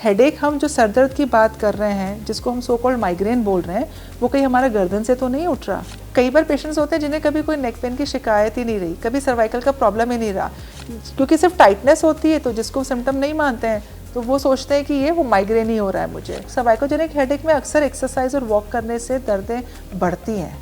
Headache हम जो sir दर्द की बात कर रहे हैं, जिसको हम सो कॉल्ड माइग्रेन बोल रहे हैं, वो कहीं हमारा गर्दन से तो नहीं उठ रहा। कई बार पेशेंट्स होते हैं जिन्हें कभी कोई नेक पेन की शिकायत ही नहीं रही, कभी सर्वाइकल का प्रॉब्लम ही नहीं रहा, क्योंकि सिर्फ टाइटनेस होती है तो जिसको सिम्टम नहीं मानते हैं तो वो सोचते हैं कि ये वो माइग्रेन ही हो रहा है मुझे। सर्वाइकोजेनिक हेडेक में अक्सर एक्सरसाइज और वॉक करने से दर्दें बढ़ती हैं,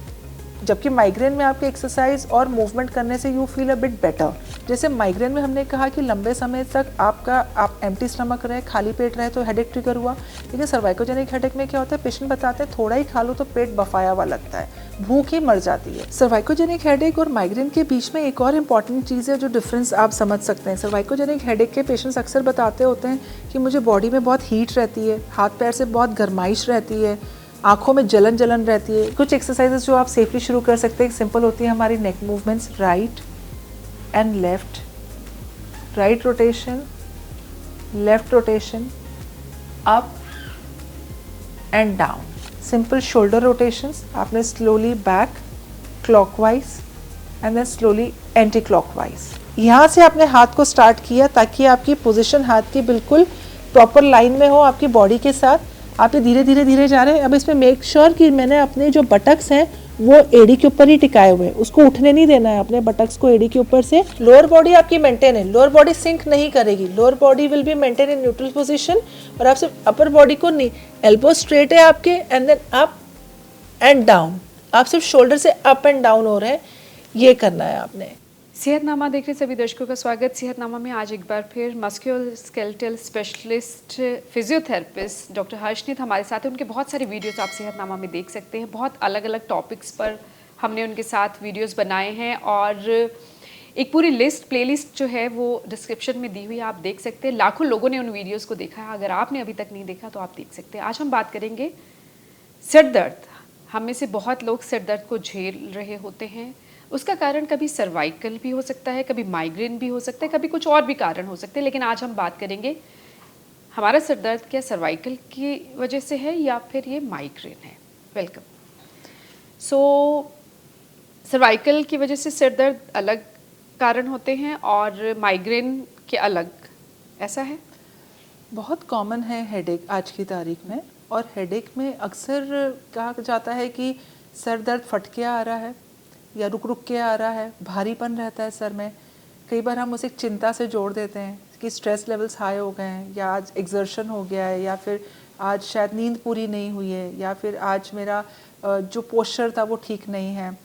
जबकि माइग्रेन में आपके एक्सरसाइज और मूवमेंट करने से you feel a bit better. जैसे माइग्रेन में हमने कहा कि लंबे समय तक आप एम्प्टी स्टमक रहे, खाली पेट रहे तो हेडेक ट्रिगर हुआ। लेकिन सर्वाइकोजेनिक हेडेक में क्या होता है, पेशेंट बताते हैं थोड़ा ही खा लो तो पेट बफाया हुआ लगता है, भूख ही मर जाती है। सर्वाइकोजेनिक हेडेक और माइग्रेन के बीच में एक और इम्पॉर्टेंट चीज़ है जो डिफरेंस आप समझ सकते हैं। सर्वाइकोजेनिक हेडेक के पेशेंट्स अक्सर बताते होते हैं कि मुझे बॉडी में बहुत हीट रहती है, हाथ पैर से बहुत गर्माइश रहती है, आँखों में जलन जलन रहती है। कुछ एक्सरसाइजेस जो आप सेफली शुरू कर सकते हैं, सिंपल होती है हमारी neck movements, right and left, right rotation, left rotation, up and down, simple shoulder rotations. आपने slowly back clockwise and then slowly anti clockwise. यहाँ से आपने हाथ को स्टार्ट किया ताकि आपकी पोजीशन हाथ की बिल्कुल प्रॉपर लाइन में हो आपकी बॉडी के साथ। आप ये धीरे धीरे धीरे जा रहे हैं। अब इसमें मेक श्योर कि मैंने अपने जो बटक्स हैं वो एड़ी के ऊपर ही टिकाए हुए हैं, उसको उठने नहीं देना है अपने बटक्स को एड़ी के ऊपर से। लोअर बॉडी आपकी मेंटेन है, लोअर बॉडी सिंक नहीं करेगी, lower body will be maintain in neutral position. और आप सिर्फ अपर बॉडी को नहीं, एल्बो स्ट्रेट है आपके and then up and down, आप सिर्फ शोल्डर से अप एंड डाउन हो रहे हैं, ये करना है आपने। सेहतनामा देख रहे सभी दर्शकों का स्वागत। सेहतनामा में आज एक बार फिर मस्कुलोस्केलेटल स्पेशलिस्ट फिजियोथेरेपिस्ट डॉक्टर हर्षनीत हमारे साथ हैं। उनके बहुत सारे वीडियोस आप सेहतनामा में देख सकते हैं। बहुत अलग अलग टॉपिक्स पर हमने उनके साथ वीडियोस बनाए हैं और एक पूरी प्लेलिस्ट जो है वो डिस्क्रिप्शन में दी हुई है, आप देख सकते हैं। लाखों लोगों ने उन वीडियोज़ को देखा है, अगर आपने अभी तक नहीं देखा तो आप देख सकते हैं। आज हम बात करेंगे सिर दर्द। हम में से बहुत लोग सिर दर्द को झेल रहे होते हैं। उसका कारण कभी सर्वाइकल भी हो सकता है, कभी माइग्रेन भी हो सकता है, कभी कुछ और भी कारण हो सकते हैं। लेकिन आज हम बात करेंगे हमारा सिर दर्द क्या सर्वाइकल की वजह से है या फिर ये माइग्रेन है। वेलकम। सो सर्वाइकल की वजह से सिर दर्द अलग कारण होते हैं और माइग्रेन के अलग, ऐसा है? बहुत कॉमन है हेडेक आज की तारीख में। और हेडेक में अक्सर कहा जाता है कि सर दर्द फट के आ रहा है या रुक रुक के आ रहा है, भारीपन रहता है सर में। कई बार हम उसे चिंता से जोड़ देते हैं कि स्ट्रेस लेवल्स हाई हो गए हैं, या आज एग्जर्शन हो गया है, या फिर आज शायद नींद पूरी नहीं हुई है, या फिर आज मेरा जो पोस्चर था वो ठीक नहीं है।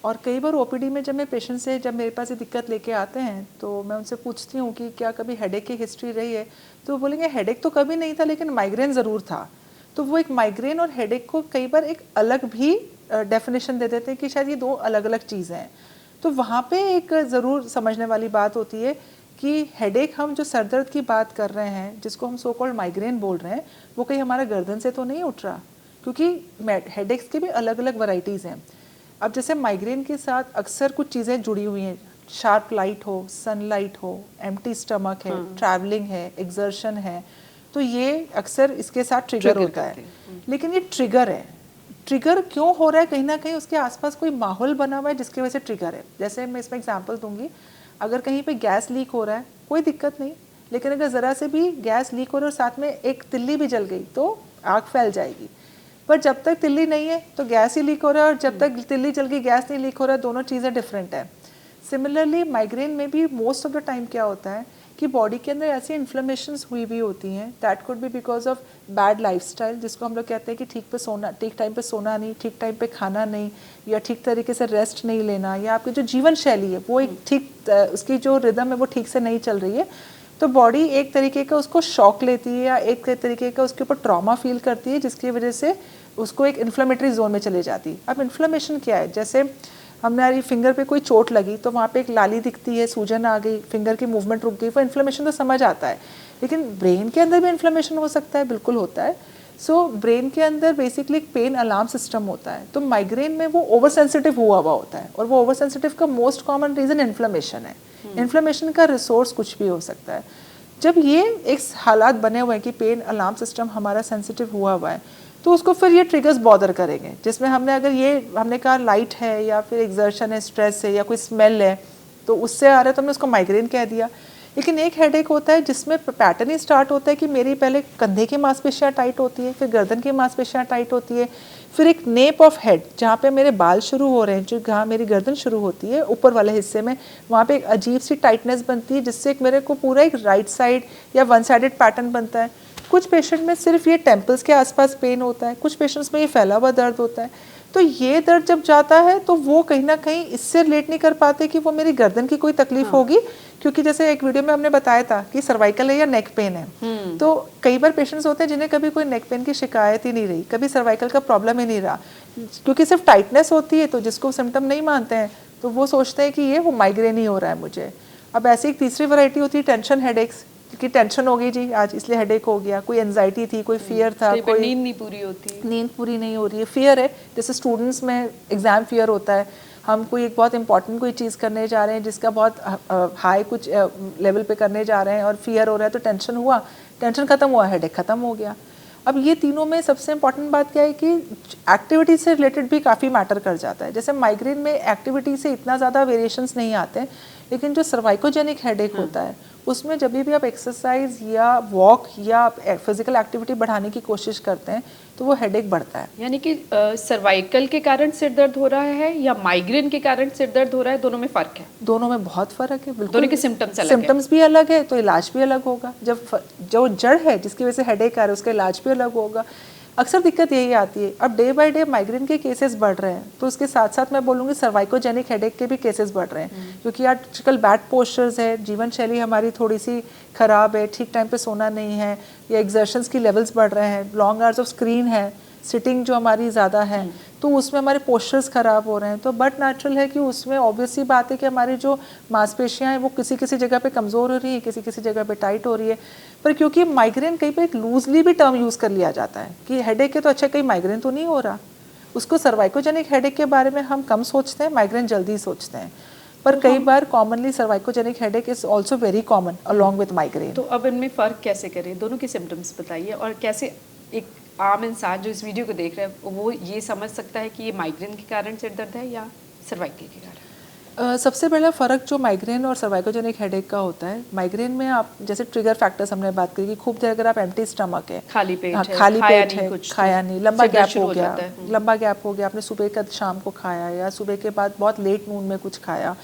और कई बार ओपीडी में जब मेरे पास ये दिक्कत लेके आते हैं तो मैं उनसे पूछती हूँ कि क्या कभी हेडेक की हिस्ट्री रही है, तो वो बोलेंगे हेडेक तो कभी नहीं था लेकिन माइग्रेन ज़रूर था। तो वो एक माइग्रेन और हेडेक को कई बार एक अलग भी डेफिनेशन दे देते हैं कि शायद ये दो अलग अलग चीज़ें हैं। तो वहाँ पे एक ज़रूर समझने वाली बात होती है कि हेडेक हम जो सर दर्द की बात कर रहे हैं, जिसको हम सो कॉल्ड माइग्रेन बोल रहे हैं, वो कहीं हमारा गर्दन से तो नहीं उठ रहा, क्योंकि हेडेक्स के भी अलग अलग वैरायटीज़ हैं। अब जैसे माइग्रेन के साथ अक्सर कुछ चीज़ें जुड़ी हुई हैं, शार्प लाइट हो, सनलाइट हो, एम्प्टी स्टमक है, ट्रैवलिंग है, एग्जर्शन है, तो ये अक्सर इसके साथ ट्रिगर होता है। लेकिन ये ट्रिगर है, ट्रिगर क्यों हो रहा है, कहीं ना कहीं उसके आसपास कोई माहौल बना हुआ है जिसकी वजह से ट्रिगर है। जैसे मैं इसमें एग्जांपल दूंगी, अगर कहीं पे गैस लीक हो रहा है कोई दिक्कत नहीं, लेकिन अगर ज़रा से भी गैस लीक हो रहा है और साथ में एक तिल्ली भी जल गई तो आग फैल जाएगी। पर जब तक तिल्ली नहीं है तो गैस ही लीक हो रहा है, और जब तक तिल्ली जल गई गैस नहीं लीक हो रहा है, दोनों चीज़ें डिफरेंट है। सिमिलरली माइग्रेन में भी मोस्ट ऑफ द टाइम क्या होता है कि बॉडी के अंदर ऐसी इन्फ्लेमेशंस हुई भी होती हैं, that could be because of bad lifestyle, जिसको हम लोग कहते हैं कि ठीक टाइम पे सोना नहीं, ठीक टाइम पे खाना नहीं, या ठीक तरीके से रेस्ट नहीं लेना, या आपकी जो जीवन शैली है वो एक ठीक उसकी जो रिदम है वो ठीक से नहीं चल रही है। तो बॉडी एक तरीके का उसको शॉक लेती है या एक तरीके का उसके ऊपर ट्रॉमा फील करती है, जिसकी वजह से उसको एक इन्फ्लेमेटरी जोन में चले जाती है। अब इन्फ्लेमेशन क्या है, जैसे हमारी फिंगर पे कोई चोट लगी तो वहाँ पे एक लाली दिखती है, सूजन आ गई, फिंगर की मूवमेंट रुक गई, वो इन्फ्लेमेशन तो समझ आता है। लेकिन ब्रेन के अंदर भी इन्फ्लेमेशन हो सकता है, बिल्कुल होता है। सो ब्रेन के अंदर बेसिकली एक पेन अलार्म सिस्टम होता है। तो माइग्रेन में वो ओवर सेंसिटिव हुआ होता है, और वो ओवर सेंसिटिव का मोस्ट कॉमन रीज़न इन्फ्लेमेशन है। इन्फ्लेमेशन का रिसोर्स कुछ भी हो सकता है। जब ये एक हालात बने हुए हैं कि पेन अलार्म सिस्टम हमारा सेंसिटिव हुआ है, तो उसको फिर ये ट्रिगर्स बॉदर करेंगे, जिसमें हमने कहा लाइट है या फिर एग्जर्शन है, स्ट्रेस है, या कोई स्मेल है, तो उससे आ रहा है तो हमने उसको माइग्रेन कह दिया। लेकिन एक हेडेक होता है जिसमें पैटर्न ही स्टार्ट होता है कि मेरी पहले कंधे की मांसपेशियाँ टाइट होती है, फिर गर्दन की मांसपेशियाँ टाइट होती है, फिर एक नेप ऑफ हेड जहाँ पे मेरे बाल शुरू हो रहे हैं, जो जहाँ मेरी गर्दन शुरू होती है ऊपर वाले हिस्से में, वहाँ पे एक अजीब सी टाइटनेस बनती है जिससे एक मेरे को पूरा एक राइट साइड या वन साइडेड पैटर्न बनता है। कुछ पेशेंट में सिर्फ ये टेम्पल्स के आसपास पेन होता है, कुछ पेशेंट्स में ये फैला हुआ दर्द होता है। तो ये दर्द जब जाता है तो वो कहीं ना कहीं इससे रिलेट नहीं कर पाते कि वो मेरी गर्दन की कोई तकलीफ होगी, क्योंकि जैसे एक वीडियो में हमने बताया था कि सर्वाइकल है या नेक पेन है। तो कई बार पेशेंट्स होते हैं जिन्हें कभी कोई नेक पेन की शिकायत ही नहीं रही, कभी सर्वाइकल का प्रॉब्लम ही नहीं रहा, क्योंकि सिर्फ टाइटनेस होती है तो जिसको सिम्टम नहीं मानते हैं तो वो सोचते हैं कि ये वो माइग्रेन ही हो रहा है मुझे। अब ऐसी एक तीसरी वैरायटी होती है टेंशन हेडेक्स, कि टेंशन हो गई जी आज इसलिए हेडेक हो गया, कोई एंजाइटी थी, कोई फियर था, कोई नींद नहीं पूरी होती, नींद पूरी नहीं हो रही है, फियर है। जैसे स्टूडेंट्स में एग्जाम फियर होता है, हम कोई एक बहुत इंपॉर्टेंट कोई चीज़ करने जा रहे हैं जिसका बहुत हाई कुछ लेवल पे करने जा रहे हैं और फियर हो रहा है, तो टेंशन हुआ, टेंशन खत्म हुआ, हेडेक खत्म हो गया। अब ये तीनों में सबसे इंपॉर्टेंट बात क्या है कि एक्टिविटी से रिलेटेड भी काफ़ी मैटर कर जाता है। जैसे माइग्रेन में एक्टिविटी से इतना ज़्यादा वेरिएशंस नहीं आते, लेकिन जो सर्वाइकोजेनिक हेडेक होता है उसमें जब भी आप एक्सरसाइज या वॉक या फिजिकल एक्टिविटी बढ़ाने की कोशिश करते हैं तो वो हेडेक बढ़ता है। यानी कि सर्वाइकल के कारण सिर दर्द हो रहा है या माइग्रेन के कारण सिर दर्द हो रहा है, दोनों में फर्क है? दोनों में बहुत फर्क है, बिल्कुल। दोनों के सिम्टम्स अलग सिम्टम्स भी अलग है तो इलाज भी अलग होगा। जब जो जड़ है जिसकी वजह से हेडेक आ रहा है उसका इलाज भी अलग होगा। अक्सर दिक्कत यही आती है। अब डे बाय डे माइग्रेन के केसेस बढ़ रहे हैं तो उसके साथ साथ मैं बोलूँगी सर्वाइकोजेनिक हेडेक के भी केसेस बढ़ रहे हैं, क्योंकि आजकल बैड पोस्चर्स है, जीवन शैली हमारी थोड़ी सी ख़राब है, ठीक टाइम पे सोना नहीं है, या एक्सर्शंस की लेवल्स बढ़ रहे हैं, लॉन्ग आवर्स ऑफ स्क्रीन है, सिटिंग जो हमारी ज़्यादा है, तो उसमें हमारे पोस्चर्स ख़राब हो रहे हैं। तो बट नेचुरल है कि उसमें ऑब्वियसली बात है कि हमारी जो मांसपेशियाँ हैं वो किसी किसी जगह पे कमज़ोर हो रही है, किसी किसी जगह पे टाइट हो रही है। पर क्योंकि माइग्रेन कहीं पे एक लूजली भी टर्म यूज़ कर लिया जाता है कि हेडेक है तो अच्छा कहीं माइग्रेन तो नहीं हो रहा, उसको सर्वाइकोजेनिक हेडेक के बारे में हम कम सोचते हैं, माइग्रेन जल्दी सोचते हैं। पर कई बार commonly cervicogenic headache is also very common along with migraine. तो अब इनमें फ़र्क कैसे करें, दोनों के सिम्टम्स बताइए, और कैसे एक आम इंसान जो इस वीडियो को देख रहा है वो ये समझ सकता है कि ये माइग्रेन के कारण सिर दर्द है या सर्वाइकल के कारण? सबसे बड़ा फ़र्क जो माइग्रेन और सर्वाइकोजेनिक हेडेक का होता है, माइग्रेन में आप जैसे ट्रिगर फैक्टर्स हमने बात करी कि खूब देर अगर आप एम्प्टी स्टमक है, खाली पेट है, खाली पेट है, कुछ खाया नहीं, लंबा सिर दर्द गैप शुरू हो हो गया, जाता है। लंबा गैप हो गया, आपने सुबह का शाम को खाया या सुबह के बाद बहुत लेट नून में कुछ खाया।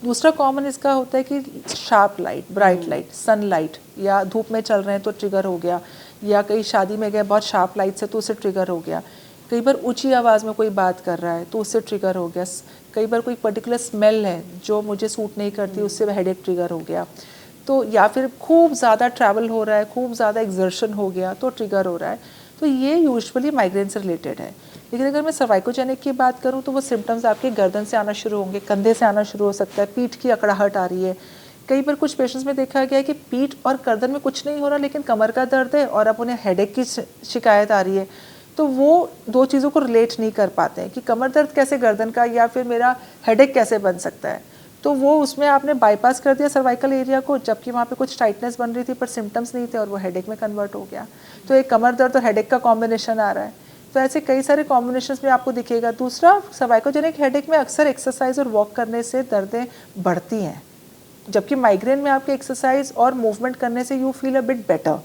दूसरा कॉमन इसका होता है कि sharp light, bright light, sunlight, या धूप में चल रहे हैं तो ट्रिगर हो गया, या कहीं शादी में गए बहुत शार्प लाइट से तो उससे ट्रिगर हो गया। कई बार ऊंची आवाज़ में कोई बात कर रहा है तो उससे ट्रिगर हो गया। कई बार कोई पर्टिकुलर स्मेल है जो मुझे सूट नहीं करती, उससे हेडेक ट्रिगर हो गया। तो या फिर खूब ज़्यादा ट्रैवल हो रहा है, खूब ज़्यादा एक्सर्शन हो गया तो ट्रिगर हो रहा है। तो ये यूजुअली माइग्रेन से रिलेटेड है। लेकिन अगर मैं सर्वाइकोजेनिक की बात करूँ तो वो सिम्टम्स आपके गर्दन से आना शुरू होंगे, कंधे से आना शुरू हो सकता है, पीठ की अकड़ाहट आ रही है। कई बार कुछ पेशेंट्स में देखा गया है कि पीठ और गर्दन में कुछ नहीं हो रहा लेकिन कमर का दर्द है और अब उन्हें हेडेक की शिकायत आ रही है। तो वो दो चीज़ों को रिलेट नहीं कर पाते हैं कि कमर दर्द कैसे गर्दन का या फिर मेरा हेडेक कैसे बन सकता है। तो वो उसमें आपने बाईपास कर दिया सर्वाइकल एरिया को, जबकि वहाँ पे कुछ टाइटनेस बन रही थी पर सिम्टम्स नहीं थे और वो हेडेक में कन्वर्ट हो गया। तो एक कमर दर्द और हेडेक का कॉम्बिनेशन आ रहा है। तो ऐसे कई सारे कॉम्बिनेशन में आपको दिखेगा। दूसरा, सर्वाइकोजेनिक हेडेक में अक्सर एक्सरसाइज और वॉक करने से दर्दें बढ़ती हैं, जबकि माइग्रेन में आपके एक्सरसाइज और मूवमेंट करने से you feel a bit better.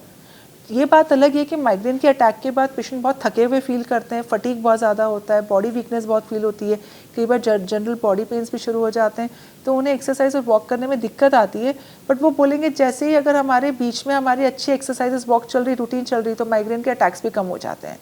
ये बात अलग है कि माइग्रेन के अटैक के बाद पेशेंट बहुत थके हुए फील करते हैं, फटीग बहुत ज़्यादा होता है, बॉडी वीकनेस बहुत फील होती है, कई बार जनरल बॉडी पेन्स भी शुरू हो जाते हैं, तो उन्हें एक्सरसाइज और वॉक करने में दिक्कत आती है। बट वो बोलेंगे जैसे ही अगर हमारे बीच में हमारी अच्छी एक्सरसाइजेस वॉक चल रही, रूटीन चल रही, तो माइग्रेन के अटैक्स भी कम हो जाते हैं।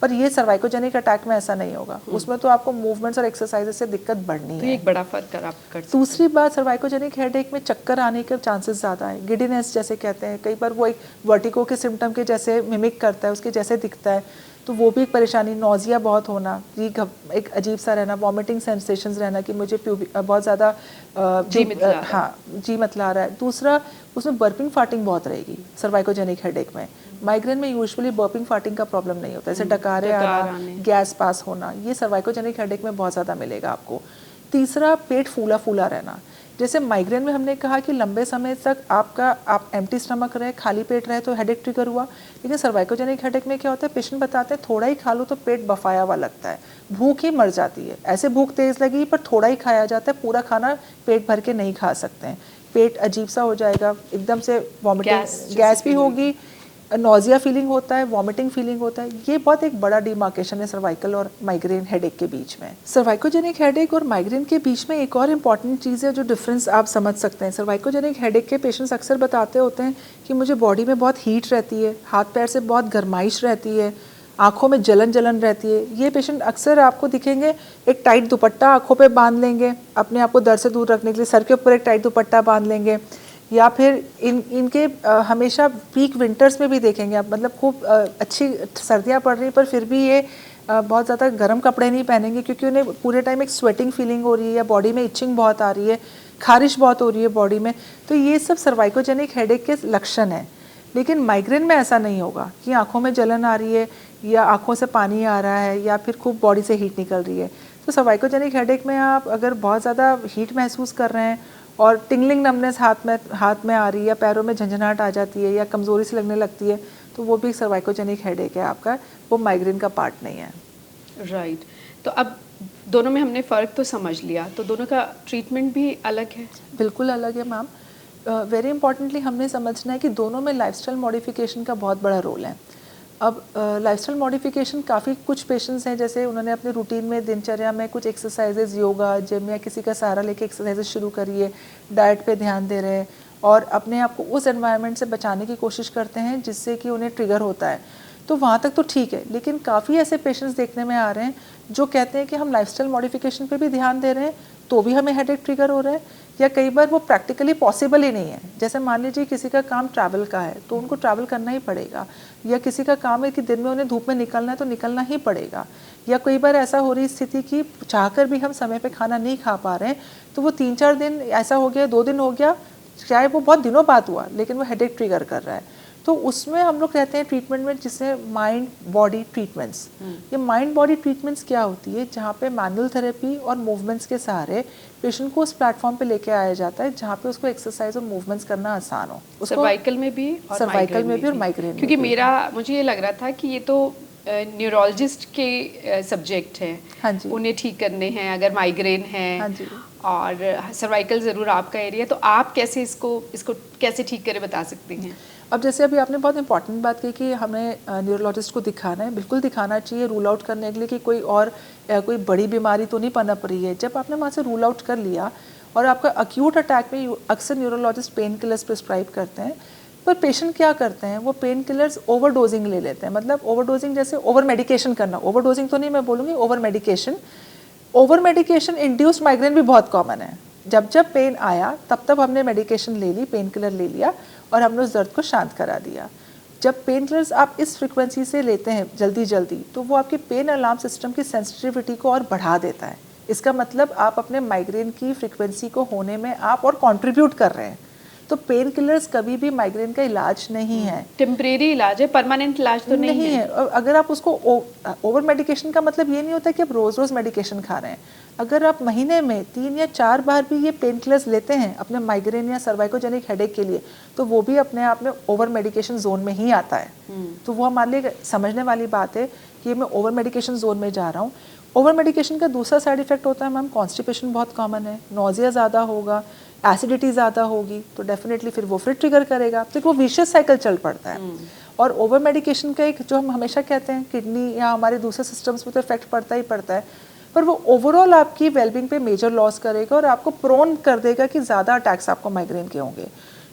पर ये सर्वाइकोजेनिक अटैक में ऐसा नहीं होगा, उसमें तो आपको मूवमेंट्स और एक्सरसाइजेस से दिक्कत बढ़नी है। तो एक बड़ा फर्क आप कर सकते हैं। दूसरी बात, सर्वाइकोजेनिक हेडेक में चक्कर आने के चांसेस ज़्यादा है, गिडीनेस जैसे कहते हैं, कई बार वो एक वर्टिगो के सिम्टम के जैसे मिमिक करता है, उसके जैसे दिखता है, तो वो भी एक परेशानी। नोजिया बहुत होना, ये एक अजीब सा रहना, वॉमिटिंग सेंसेशंस रहना कि मुझे बहुत ज़्यादा जी मतला रहा है। दूसरा, उसमें बर्पिंग फार्टिंग बहुत रहेगी सर्वाइकोजेनिक हेडेक में। माइग्रेन में यूजुअली बर्पिंग फार्टिंग का प्रॉब्लम नहीं होता, जैसे डकारे आना, गैस पास होना, ये सर्वाइकोजेनिक हेडेक में बहुत ज़्यादा मिलेगा आपको। तीसरा, पेट फूला फूला रहना। जैसे माइग्रेन में हमने कहा कि लंबे समय तक आप एम्प्टी स्टमक रहे, खाली पेट रहे तो हेडेक ट्रिगर हुआ, लेकिन सर्वाइकोजेनिक हेडेक में क्या होता है, पेशेंट बताते हैं थोड़ा ही खा लो तो पेट बफाया हुआ लगता है, भूख ही मर जाती है। ऐसे भूख तेज़ लगी पर थोड़ा ही खाया जाता है, पूरा खाना पेट भर के नहीं खा सकते हैं, पेट अजीब सा हो जाएगा, एकदम से वॉमिटिंग, गैस भी होगी, नोजिया फीलिंग होता है, वॉमिटिंग फीलिंग होता है। ये बहुत एक बड़ा डिमार्केशन है सर्वाइकल और माइग्रेन हेडेक के बीच में। सर्वाइकोजेनिक हेडेक और माइग्रेन के बीच में एक और इम्पॉर्टेंट चीज़ है जो डिफरेंस आप समझ सकते हैं। सर्वाइकोजेनिक हेडेक के पेशेंट्स अक्सर बताते होते हैं कि मुझे बॉडी में बहुत हीट रहती है, हाथ पैर से बहुत गर्माइश रहती है, आँखों में जलन जलन रहती है। ये पेशेंट अक्सर आपको दिखेंगे एक टाइट दुपट्टा आँखों पे बांध लेंगे अपने आप को दर्द से दूर रखने के लिए, सर के ऊपर एक टाइट दुपट्टा बांध लेंगे, या फिर इनके हमेशा पीक विंटर्स में भी देखेंगे आप, मतलब खूब अच्छी सर्दियाँ पड़ रही पर फिर भी ये बहुत ज़्यादा गर्म कपड़े नहीं पहनेंगे क्योंकि उन्हें पूरे टाइम एक स्वेटिंग फीलिंग हो रही है या बॉडी में इचिंग बहुत आ रही है, खारिश बहुत हो रही है बॉडी में। तो ये सब सर्वाइकोजेनिक हेडेक के लक्षण हैं। लेकिन माइग्रेन में ऐसा नहीं होगा कि आँखों में जलन आ रही है या आँखों से पानी आ रहा है या फिर खूब बॉडी से हीट निकल रही है। तो सर्वाइकोजेनिक हेडेक में आप अगर बहुत ज़्यादा हीट महसूस कर रहे हैं और टिंगलिंग नमनेस हाथ में आ रही है या पैरों में झंझनाहट आ जाती है या कमज़ोरी सी लगने लगती है, तो वो भी सर्वाइकोजेनिक हेडेक है आपका, वो माइग्रेन का पार्ट नहीं है। राइट। तो अब दोनों में हमने फ़र्क तो समझ लिया, तो दोनों का ट्रीटमेंट भी अलग है? बिल्कुल अलग है मैम। वेरी इंपॉर्टेंटली हमने समझना है कि दोनों में लाइफस्टाइल मॉडिफिकेशन का बहुत बड़ा रोल है। अब लाइफस्टाइल मॉडिफिकेशन काफ़ी कुछ पेशेंट्स हैं जैसे उन्होंने अपने रूटीन में दिनचर्या में कुछ एक्सरसाइजेज, योगा, जिम या किसी का सहारा लेके एक्सरसाइजेज शुरू करिए, डाइट पे ध्यान दे रहे हैं और अपने आप को उस एनवायरनमेंट से बचाने की कोशिश करते हैं जिससे कि उन्हें ट्रिगर होता है, तो वहाँ तक तो ठीक है। लेकिन काफ़ी ऐसे पेशेंट्स देखने में आ रहे हैं जो कहते हैं कि हम लाइफस्टाइल मॉडिफिकेशन पे भी ध्यान दे रहे हैं तो भी हमें हेडेक ट्रिगर हो रहा है, या कई बार वो प्रैक्टिकली पॉसिबल ही नहीं है। जैसे मान लीजिए किसी का काम ट्रैवल का है तो उनको ट्रैवल करना ही पड़ेगा, या किसी का काम है कि दिन में उन्हें धूप में निकलना है तो निकलना ही पड़ेगा, या कई बार ऐसा हो रही स्थिति कि चाहकर भी हम समय पे खाना नहीं खा पा रहे हैं तो वो 3-4 दिन ऐसा हो गया, 2 दिन हो गया, चाहे वो बहुत दिनों बाद हुआ लेकिन वो हेडेक ट्रिगर कर रहा है। तो उसमें हम लोग कहते हैं ट्रीटमेंट में जिसे माइंड बॉडी ट्रीटमेंट्स। ये माइंड बॉडी ट्रीटमेंट्स क्या होती है, जहाँ पे मैनुअल थेरेपी और मूवमेंट्स के सहारे पेशेंट को उस प्लेटफॉर्म पे लेके आया जाता है जहाँ पे उसको एक्सरसाइज और मूवमेंट्स करना आसान हो। सर्वाइकल में भी और सर्वाइकल में भी और माइग्रेन में। क्योंकि मुझे ये लग रहा था कि ये तो न्यूरोलॉजिस्ट के सब्जेक्ट हैं, हाँ जी, उन्हें ठीक करने हैं अगर माइग्रेन है। हाँ जी, और सर्वाइकल ज़रूर आपका एरिया, तो आप कैसे इसको कैसे ठीक करें बता सकते हैं? अब जैसे अभी आपने बहुत इंपॉर्टेंट बात की कि हमें न्यूरोलॉजिस्ट को दिखाना है, बिल्कुल दिखाना चाहिए रूल आउट करने के लिए कि कोई बड़ी बीमारी तो नहीं पनप रही है। जब आपने वहाँ से रूल आउट कर लिया और आपका अक्यूट अटैक में अक्सर न्यूरोलॉजिस्ट पेन किलर्स प्रिस्क्राइब करते हैं, पर पेशेंट क्या करते हैं, वो पेन किलर्स ओवर डोजिंग ले लेते हैं। मतलब ओवर डोजिंग जैसे ओवर मेडिकेशन करना, ओवर डोजिंग तो नहीं मैं बोलूँगी, over medication. Over medication induced migraine भी बहुत कॉमन है। जब पेन आया तब हमने मेडिकेशन ले ली, पेन किलर ले लिया और हमने उस दर्द को शांत करा दिया। जब पेन किलर्स आप इस फ्रिक्वेंसी से लेते हैं जल्दी तो वो आपके पेन अलार्म सिस्टम की सेंसिटिविटी को और बढ़ा देता है। इसका मतलब आप अपने माइग्रेन की फ्रिक्वेंसी को होने में आप और कंट्रीब्यूट कर रहे हैं। तो पेन किलर्स कभी भी माइग्रेन का इलाज नहीं है, टेम्परेरी इलाज है, परमानेंट इलाज तो नहीं है। और अगर आप उसको ओवर मेडिकेशन का मतलब ये नहीं होता कि आप रोज़ मेडिकेशन खा रहे हैं। अगर आप महीने में 3 या 4 बार भी ये पेन किलर्स लेते हैं अपने माइग्रेन या सर्वाइकोजेनिक हेडेक के लिए, तो वो भी अपने आप में ओवर मेडिकेशन जोन में ही आता है। तो वो हमारे लिए समझने वाली बात है कि मैं ओवर मेडिकेशन जोन में जा रहा हूँ। ओवर मेडिकेशन का दूसरा साइड इफेक्ट होता है मैम, कॉन्स्टिपेशन बहुत कॉमन है, नोजिया ज़्यादा होगा, एसिडिटी ज़्यादा होगी, तो डेफिनेटली फिर वो फिर ट्रिगर करेगा, तो वो विशियस साइकिल चल पड़ता है। और ओवर मेडिकेशन का एक जो हम हमेशा कहते हैं किडनी या हमारे दूसरे सिस्टम्स में तो इफेक्ट पड़ता ही पड़ता है, पर वो ओवरऑल आपकी वेलबींग पे मेजर लॉस करेगा और आपको प्रोन कर देगा कि ज़्यादा अटैक्स आपको माइग्रेन के होंगे।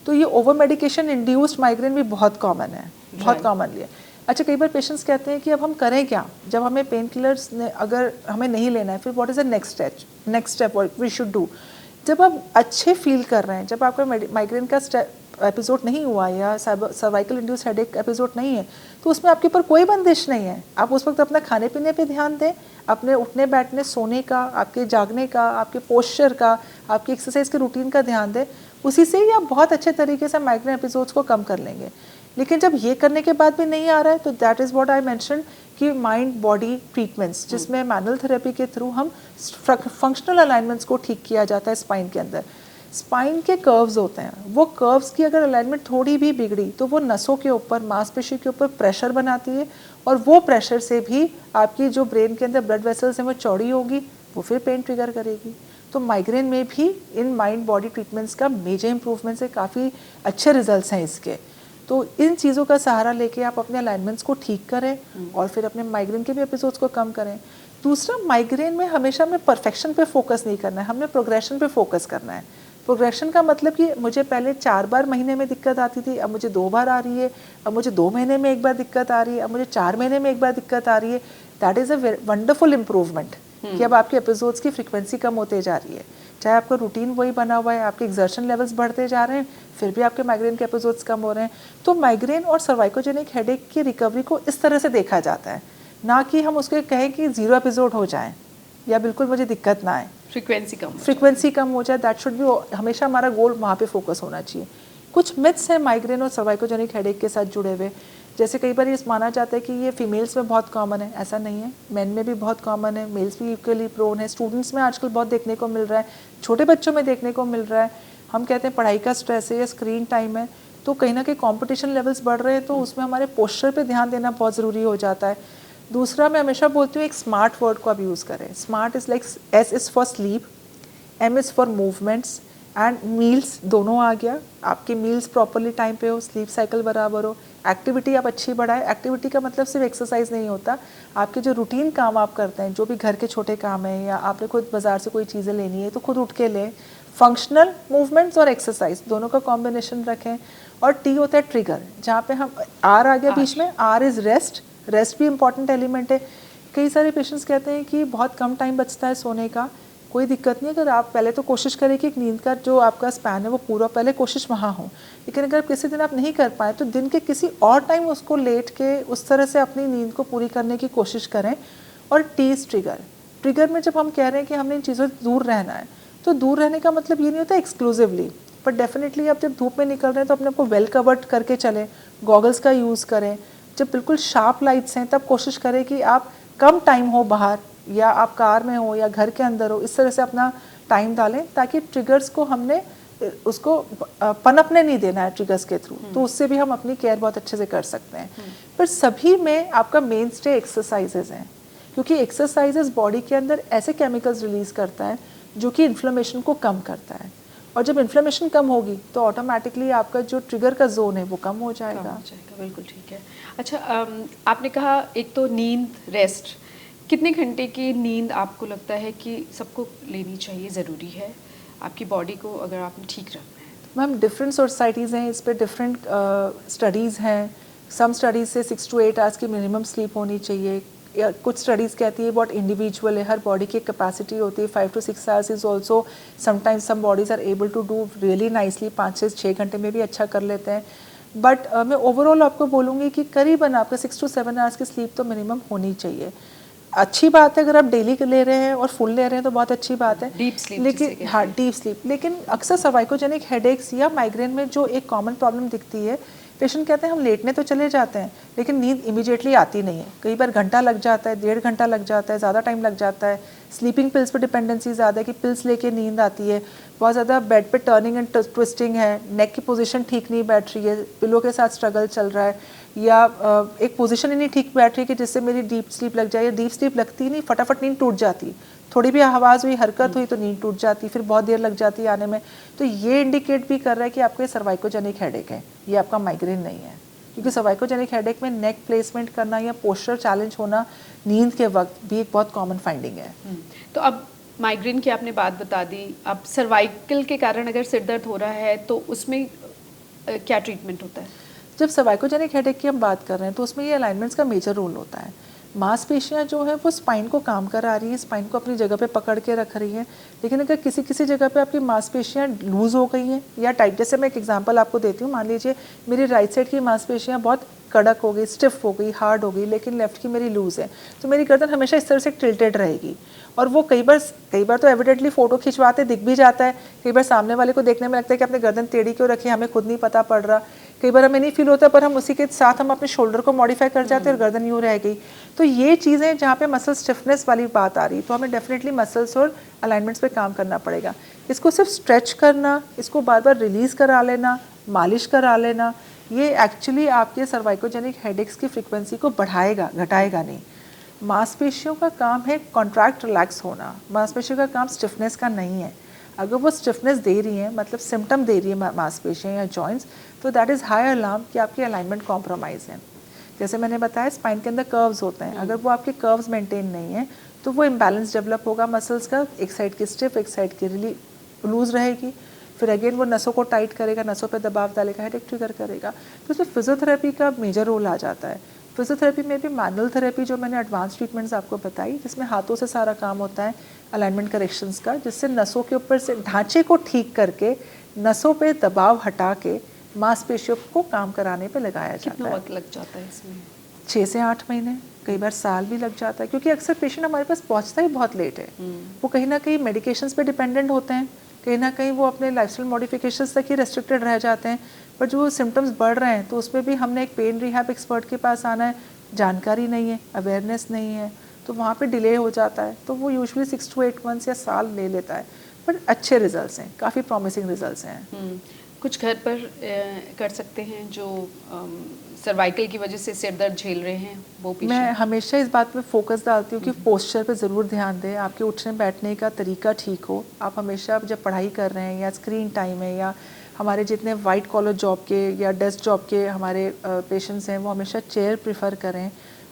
तो ये ओवर मेडिकेशन इंड्यूस्ड माइग्रेन भी बहुत कॉमन है, बहुत कॉमनली है। अच्छा, कई बार पेशेंट्स कहते हैं कि अब हम करें क्या, जब हमें पेन किलर्स अगर हमें नहीं लेना है, फिर what is the next step we should do. जब आप अच्छे फील कर रहे हैं, जब आपका माइग्रेन का एपिसोड नहीं हुआ या सर्वाइकल इंड्यूस हेडेक एपिसोड नहीं है, तो उसमें आपके ऊपर कोई बंदिश नहीं है। आप उस वक्त अपना खाने पीने पे ध्यान दें, अपने उठने बैठने सोने का, आपके जागने का, आपके पोस्चर का, आपकी एक्सरसाइज के रूटीन का ध्यान दें। उसी से ही आप बहुत अच्छे तरीके से माइग्रेन एपिसोड्स को कम कर लेंगे। लेकिन जब ये करने के बाद भी नहीं आ रहा है, तो that is what I mention कि माइंड बॉडी ट्रीटमेंट्स, जिसमें मैनुअल थेरेपी के थ्रू हम फंक्शनल अलाइनमेंट्स को ठीक किया जाता है स्पाइन के अंदर। स्पाइन के कर्व्स होते हैं, वो कर्व्स की अगर अलाइनमेंट थोड़ी भी बिगड़ी तो वो नसों के ऊपर, मांसपेशी के ऊपर प्रेशर बनाती है, और वो प्रेशर से भी आपकी जो ब्रेन के अंदर ब्लड वेसल्स हैं वो चौड़ी होगी, वो फिर पेन ट्रिगर करेगी। तो माइग्रेन में भी इन माइंड बॉडी ट्रीटमेंट्स का मेजर इंप्रूवमेंट्स है, काफ़ी अच्छे रिजल्ट्स हैं इसके। तो इन चीज़ों का सहारा लेके आप अपने अलाइनमेंट्स को ठीक करें और फिर अपने माइग्रेन के भी एपिसोड्स को कम करें। दूसरा, माइग्रेन में हमेशा हमें परफेक्शन पे फोकस नहीं करना है, हमें प्रोग्रेशन पे फोकस करना है। प्रोग्रेशन का मतलब कि मुझे पहले 4 बार महीने में दिक्कत आती थी, अब मुझे 2 बार आ रही है, अब मुझे 2 महीने में 1 बार दिक्कत आ रही है, अब मुझे 4 महीने में 1 बार दिक्कत आ रही है। That is a wonderful improvement कि अब आपके एपिसोड्स की फ्रिक्वेंसी कम होते जा रही है। चाहे आपका रूटीन वही बना हुआ है, आपके एक्सर्शन लेवल्स बढ़ते जा रहे हैं, फिर भी आपके माइग्रेन के एपिसोड्स कम हो रहे हैं। तो माइग्रेन और सर्वाइकोजेनिक हेडेक की रिकवरी को इस तरह से देखा जाता है, ना कि हम उसको कहें कि 0 एपिसोड हो जाए या बिल्कुल मुझे दिक्कत ना आए, फ्रीक्वेंसी कम हो जाए। दैट शुड बी, हमेशा हमारा गोल वहाँ पे फोकस होना चाहिए। कुछ मिथ्स हैं माइग्रेन और सर्वाइकोजेनिक हेडेक के साथ जुड़े हुए, जैसे कई बार ये माना जाता है कि ये फीमेल्स में बहुत कॉमन है। ऐसा नहीं है, मेन में भी बहुत कॉमन है, मेल्स भी इक्वली प्रोन है। स्टूडेंट्स में आजकल बहुत देखने को मिल रहा है, छोटे बच्चों में देखने को मिल रहा है। हम कहते हैं पढ़ाई का स्ट्रेस है या स्क्रीन टाइम है, तो कहीं ना कहीं कॉम्पिटिशन लेवल्स बढ़ रहे हैं, तो उसमें हमारे पोस्चर पर ध्यान देना बहुत ज़रूरी हो जाता है। दूसरा, मैं हमेशा बोलती हूँ एक स्मार्ट वर्ड को आप यूज़ करें। Smart is like S is for sleep, M is for movements and meals. दोनों आ गया, आपके मील्स प्रॉपरली टाइम पे हो, स्लीप साइकिल बराबर हो, एक्टिविटी आप अच्छी बढ़ाएं। एक्टिविटी का मतलब सिर्फ एक्सरसाइज नहीं होता, आपके जो रूटीन काम आप करते हैं, जो भी घर के छोटे काम हैं या आपने खुद बाजार से कोई चीज़ें लेनी है तो खुद उठ के लें। फंक्शनल मूवमेंट्स और एक्सरसाइज दोनों का कॉम्बिनेशन रखें। और T होता है ट्रिगर, जहाँ पे हम R आ गया बीच में, R इज़ रेस्ट। रेस्ट भी इंपॉर्टेंट एलिमेंट है। कई सारे पेशेंट्स कहते हैं कि बहुत कम टाइम बचता है सोने का। कोई दिक्कत नहीं, अगर आप पहले तो कोशिश करें कि एक नींद का जो आपका स्पैन है वो पूरा, पहले कोशिश वहाँ हो। लेकिन अगर किसी दिन आप नहीं कर पाए तो दिन के किसी और टाइम उसको लेट के उस तरह से अपनी नींद को पूरी करने की कोशिश करें। और T इज़ ट्रिगर। ट्रिगर में जब हम कह रहे हैं कि हमने इन चीज़ों से दूर रहना है, तो दूर रहने का मतलब ये नहीं होता एक्सक्लूसिवली, बट डेफिनेटली आप जब धूप में निकल रहे हैं तो अपने आपको वेल कवर्ड करके चलें, गॉगल्स का यूज़ करें। जब बिल्कुल शार्प लाइट्स हैं तब कोशिश करें कि आप कम टाइम हो बाहर, या आप कार में हो या घर के अंदर हो, इस तरह से अपना टाइम डालें ताकि ट्रिगर्स को हमने उसको पनपने नहीं देना है ट्रिगर्स के थ्रू। तो उससे भी हम अपनी केयर बहुत अच्छे से कर सकते हैं। पर सभी में आपका मेन स्टे एक्सरसाइजेज हैं, क्योंकि एक्सरसाइजेज बॉडी के अंदर ऐसे केमिकल्स रिलीज करता है जो कि इन्फ्लेमेशन को कम करता है। और जब इन्फ्लेमेशन कम होगी तो ऑटोमेटिकली आपका जो ट्रिगर का जोन है वो कम हो जाएगा। बिल्कुल ठीक है। अच्छा, आपने कहा एक तो नींद, रेस्ट, कितने घंटे की नींद आपको लगता है कि सबको लेनी चाहिए, ज़रूरी है आपकी बॉडी को अगर आपने ठीक रखना है? मैम डिफरेंट सोसाइटीज़ हैं, इस पर डिफरेंट स्टडीज़ हैं। सम स्टडीज़ से 6 to 8 आवर्स की मिनिमम स्लीप होनी चाहिए, या कुछ स्टडीज़ कहती है बहुत इंडिविजुअल है, हर बॉडी की कैपेसिटी होती है। 5 to 6 hours is also sometimes some bodies are able to do really nicely, 5 से 6 घंटे में भी अच्छा कर लेते हैं। बट मैं ओवरऑल आपको बोलूँगी कि करीबन आपका 6 to 7 आवर्स की स्लीप तो मिनिमम होनी चाहिए। अच्छी बात है अगर आप डेली ले रहे हैं और फुल ले रहे हैं तो बहुत अच्छी बात है, डीप स्लीप। लेकिन हाँ डीप स्लीप। लेकिन अक्सर सर्वाइकोजेनिक हेडेक्स या माइग्रेन में जो एक कॉमन प्रॉब्लम दिखती है, पेशेंट कहते हैं हम लेटने तो चले जाते हैं लेकिन नींद इमीडिएटली आती नहीं है। कई बार घंटा लग जाता है, 1.5 घंटा लग जाता है, ज़्यादा टाइम लग जाता है। स्लीपिंग पिल्स पर डिपेंडेंसी ज़्यादा है कि पिल्स लेके नींद आती है। बहुत ज़्यादा बेड पे टर्निंग एंड ट्विस्टिंग है, नेक की पोजीशन ठीक नहीं बैठ रही है, पिलो के साथ स्ट्रगल चल रहा है, या एक पोजीशन ही नहीं ठीक बैठ रही है कि जिससे मेरी डीप स्लीप लग जाए। डीप स्लीप लगती नहीं, फटाफट नींद टूट जाती, थोड़ी भी आवाज़ हुई, हरकत हुई तो नींद टूट जाती, फिर बहुत देर लग जाती है आने में। तो ये इंडिकेट भी कर रहा है कि आपको सर्वाइकोजेनिक हेडेक है, ये आपका माइग्रेन नहीं है। क्योंकि सर्वाइकोजेनिक हेडेक में नेक प्लेसमेंट करना या पोस्चर चैलेंज होना नींद के वक्त भी एक बहुत कॉमन फाइंडिंग है। तो अब माइग्रेन की आपने बात बता दी, अब सर्वाइकल के कारण अगर सिर दर्द हो रहा है तो उसमें क्या ट्रीटमेंट होता है? जब सर्वाइकोजेनिक हेडेक की हम बात कर रहे हैं तो उसमें ये अलाइनमेंट्स का मेजर रोल होता है। मांसपेशियाँ जो है वो स्पाइन को काम करा रही हैं, स्पाइन को अपनी जगह पे पकड़ के रख रही हैं। लेकिन अगर किसी किसी जगह पे आपकी मांसपेशियाँ लूज़ हो गई हैं या टाइट, जैसे मैं एक एग्जांपल आपको देती हूँ, मान लीजिए मेरी राइट साइड की मांसपेशियाँ बहुत कड़क हो गई, स्टिफ हो गई, हार्ड हो गई, लेकिन लेफ्ट की मेरी लूज़ है, तो मेरी गर्दन हमेशा इस तरह से टिल्टेड रहेगी। और वो कई बार तो एविडेंटली फ़ोटो खिंचवाते दिख भी जाता है, कई बार सामने वाले को देखने में लगता है कि आपने गर्दन टेढ़ी क्यों रखी है, हमें खुद नहीं पता पड़ रहा। कई बार हमें नहीं फील होता, पर हम उसी के साथ हम अपने शोल्डर को मॉडिफाई कर जाते हैं और गर्दन यूँ रह गई। तो ये चीज़ें जहाँ पे मसल स्टिफनेस वाली बात आ रही, तो हमें डेफिनेटली मसल्स और अलाइनमेंट्स पे काम करना पड़ेगा। इसको सिर्फ स्ट्रेच करना, इसको बार बार रिलीज़ करा लेना, मालिश करा लेना, ये एक्चुअली आपके सर्वाइकोजेनिक हेडेक्स की फ्रिक्वेंसी को बढ़ाएगा, घटाएगा नहीं। मांसपेशियों का काम है कॉन्ट्रैक्ट रिलैक्स होना, मांसपेशियों का काम स्टिफनेस का नहीं है। अगर वो स्टिफनेस दे रही है, मतलब सिम्टम दे रही है मांसपेशियाँ या जॉइंट्स, तो दैट इज़ हाई अलार्म कि आपकी अलाइनमेंट कॉम्प्रोमाइज़ है। जैसे मैंने बताया स्पाइन के अंदर कर्व्स होते हैं, अगर वो आपके कर्व्स मेंटेन नहीं है तो वो इम्बैलेंस डेवलप होगा मसल्स का, एक साइड की स्टिफ एक साइड की रिली लूज रहेगी, फिर अगेन वो नसों को टाइट करेगा, नसों पे दबाव डालेगा, हेडेक ट्रिगर करेगा। तो इसमें फिजियोथेरेपी का मेजर रोल आ जाता है। फिजियोथेरेपी में भी मैनुअल थेरेपी जो मैंने एडवांस ट्रीटमेंट्स आपको बताई, जिसमें हाथों से सारा काम होता है अलाइनमेंट करेक्शंस का, जिससे नसों के ऊपर से ढांचे को ठीक करके नसों पे दबाव हटा के मांसपेशियों को काम कराने पे लगाया जाता है। कितना वक्त लग जाता है इसमें? 6 से 8 महीने, कई बार साल भी लग जाता है, क्योंकि अक्सर पेशेंट हमारे पास पहुंचता ही बहुत लेट है। वो कहीं ना कहीं मेडिकेशंस पे डिपेंडेंट होते हैं, कहीं ना कहीं वो अपने लाइफस्टाइल मॉडिफिकेशंस तक ही रेस्ट्रिक्टेड रह जाते हैं। पर जो सिम्टम्स बढ़ रहे हैं तो उसमें भी हमने एक पेन रिहैब एक्सपर्ट के पास आना है, जानकारी नहीं है, अवेयरनेस नहीं है, तो वहाँ पे डिले हो जाता है। तो वो यूजुअली 6 to 8 months या साल ले लेता है, पर अच्छे रिजल्ट्स हैं, काफ़ी प्रॉमिसिंग रिजल्ट्स हैं। कुछ घर पर कर सकते हैं जो सर्वाइकल की वजह से सिर दर्द झेल रहे हैं वो पेशेंट? मैं हमेशा इस बात पे फोकस डालती हूँ कि पोस्चर पे ज़रूर ध्यान दें, आपके उठने बैठने का तरीका ठीक हो। आप हमेशा जब पढ़ाई कर रहे हैं या स्क्रीन टाइम है, या हमारे जितने वाइट कॉलर जॉब के या डेस्क जॉब के हमारे पेशेंट्स हैं, वो हमेशा चेयर प्रेफर करें,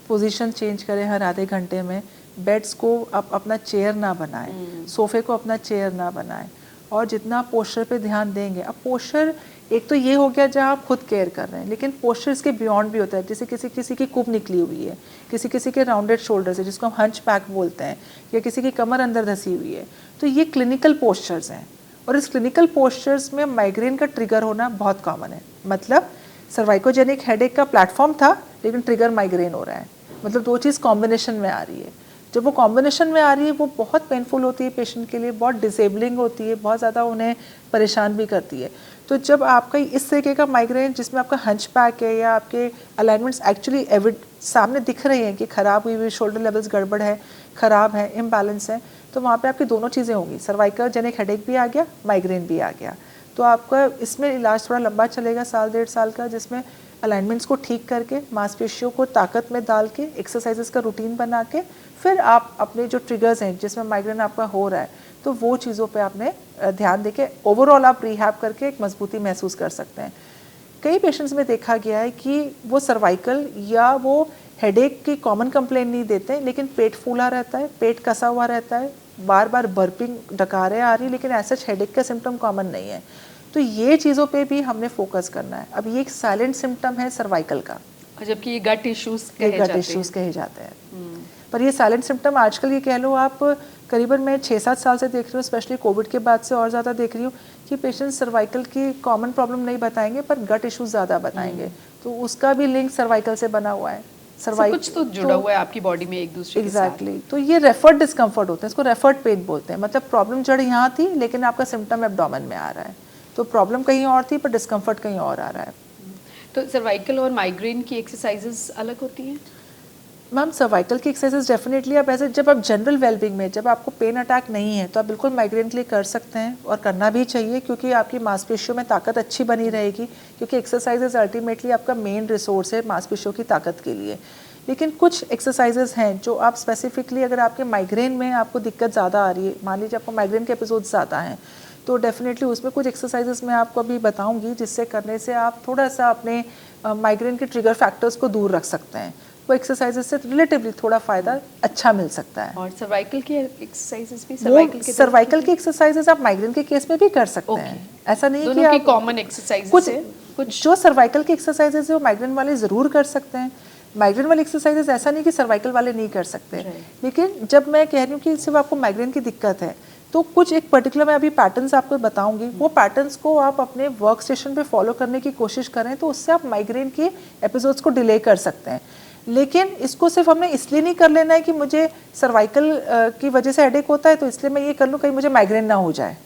पोजीशन चेंज करें हर आधे घंटे में। बेड्स को आप अपना चेयर ना बनाएं, सोफ़े को अपना चेयर ना बनाएं, और जितना पोस्चर पे ध्यान देंगे। अब पोस्चर एक तो ये हो गया जहाँ आप खुद केयर कर रहे हैं, लेकिन पोस्चर इसके बियॉन्ड भी होता है। जैसे किसी की कुब निकली हुई है, किसी के राउंडेड शोल्डर्स है जिसको हम हंच पैक बोलते हैं, या किसी की कमर अंदर धसी हुई है, तो ये क्लिनिकल पोस्चर्स हैं। और इस क्लिनिकल पोस्चर्स में माइग्रेन का ट्रिगर होना बहुत कॉमन है। मतलब सर्वाइकोजेनिक हेडेक का प्लेटफॉर्म था, लेकिन ट्रिगर माइग्रेन हो रहा है। मतलब दो चीज़ कॉम्बिनेशन में आ रही है। जब वो कॉम्बिनेशन में आ रही है वो बहुत पेनफुल होती है पेशेंट के लिए, बहुत डिसेबलिंग होती है, बहुत ज़्यादा उन्हें परेशान भी करती है। तो जब आपका इस तरीके का माइग्रेन जिसमें आपका हंच पैक है या आपके अलाइनमेंट्स एक्चुअली सामने दिख रहे हैं कि ख़राब हुई हुई, शोल्डर लेवल्स गड़बड़ है, ख़राब है, इम्बैलेंस है, तो वहाँ पे आपकी दोनों चीज़ें होंगी, सर्वाइकोजेनिक हेडेक भी आ गया, माइग्रेन भी आ गया। तो आपका इसमें इलाज थोड़ा लंबा चलेगा, 1.5 साल का, जिसमें अलाइनमेंट्स को ठीक करके, मांसपेशियों को ताकत में डाल के, एक्सरसाइजेस का रूटीन बना के, फिर आप अपने जो ट्रिगर्स हैं जिसमें माइग्रेन आपका हो रहा है, तो वो चीज़ों पे आपने ध्यान देके ओवरऑल आप रिहैब करके एक मजबूती महसूस कर सकते हैं। कई पेशेंट्स में देखा गया है कि वो सर्वाइकल या वो हेडेक की कॉमन कंप्लेन नहीं देते, लेकिन पेट फूला रहता है, पेट कसा हुआ रहता है, बार बार बर्पिंग, डकारें आ रही, लेकिन ऐसा हेडेक का सिम्टम कॉमन नहीं है। तो ये चीज़ों पे भी हमने फोकस करना है। अब ये एक साइलेंट सिम्टम है सर्वाइकल का, जबकि ये गट इश्यूज कहे जाते हैं। पर ये साइलेंट सिम्टम आजकल ये कह लो आप, करीबन मैं 6-7 साल से देख रही हूँ, स्पेशली कोविड के बाद से और ज़्यादा देख रही हूँ कि पेशेंट सर्वाइकल की कॉमन प्रॉब्लम नहीं बताएंगे, पर गट इश्यूज ज़्यादा बताएंगे। तो उसका भी लिंक सर्वाइकल से बना हुआ है। कुछ तो जुड़ा हुआ है आपकी बॉडी में एक दूसरे के साथ। एग्जैक्टली। तो ये रेफर्ड डिस्कम्फर्ट होते हैं, इसको रेफर्ड पेन बोलते हैं। मतलब प्रॉब्लम जड़ यहाँ थी, लेकिन आपका सिम्टम एब्डोमेन में आ रहा है, तो प्रॉब्लम कहीं और थी पर डिस्कम्फर्ट कहीं और आ रहा है। तो सर्वाइकल और माइग्रेन की एक्सरसाइजेस अलग होती हैं? मैम सर्वाइकल की एक्सरसाइजेस डेफिनेटली आप ऐसे, जब आप जनरल वेलबिंग में, जब आपको पेन अटैक नहीं है, तो आप बिल्कुल माइग्रेन के लिए कर सकते हैं, और करना भी चाहिए, क्योंकि आपकी मांसपेशियों में ताकत अच्छी बनी रहेगी, क्योंकि एक्सरसाइजेस अल्टीमेटली आपका मेन रिसोर्स है मांसपेशियों की ताकत के लिए। लेकिन कुछ एक्सरसाइजेस हैं जो आप स्पेसिफिकली, अगर आपके माइग्रेन में आपको दिक्कत ज़्यादा आ रही है, मान लीजिए आपको माइग्रेन के एपिसोड ज़्यादा हैं, तो डेफिनेटली उसमें कुछ एक्सरसाइजेस मैं आपको अभी बताऊंगी, जिससे करने से आप थोड़ा सा अपने माइग्रेन के ट्रिगर फैक्टर्स को दूर रख सकते हैं। वो एक्सरसाइजेस से रिलेटिवली थोड़ा फ़ायदा अच्छा मिल सकता है। और सर्वाइकल की एक्सरसाइजेस भी सर्वाइकल की एक्सरसाइजेस आप माइग्रेन के केस में भी कर सकते हैं। ऐसा नहीं कि आप कॉमन एक्सरसाइजेस कुछ जो सर्वाइकल की एक्सरसाइजेस है वो माइग्रेन वाले ज़रूर कर सकते हैं। माइग्रेन वाली एक्सरसाइजेस ऐसा नहीं कि सर्वाइकल वाले नहीं कर सकते, लेकिन जब मैं कह रही हूँ कि सिर्फ आपको माइग्रेन की दिक्कत है, तो कुछ एक पर्टिकुलर मैं अभी पैटर्न्स आपको बताऊंगी, वो पैटर्न्स को आप अपने वर्क स्टेशन पे फॉलो करने की कोशिश करें, तो उससे आप माइग्रेन के एपिसोड्स को डिले कर सकते हैं। लेकिन इसको सिर्फ हमने इसलिए नहीं कर लेना है कि मुझे सर्वाइकल की वजह से हेडेक होता है तो इसलिए मैं ये कर लूँ कहीं मुझे माइग्रेन ना हो जाए।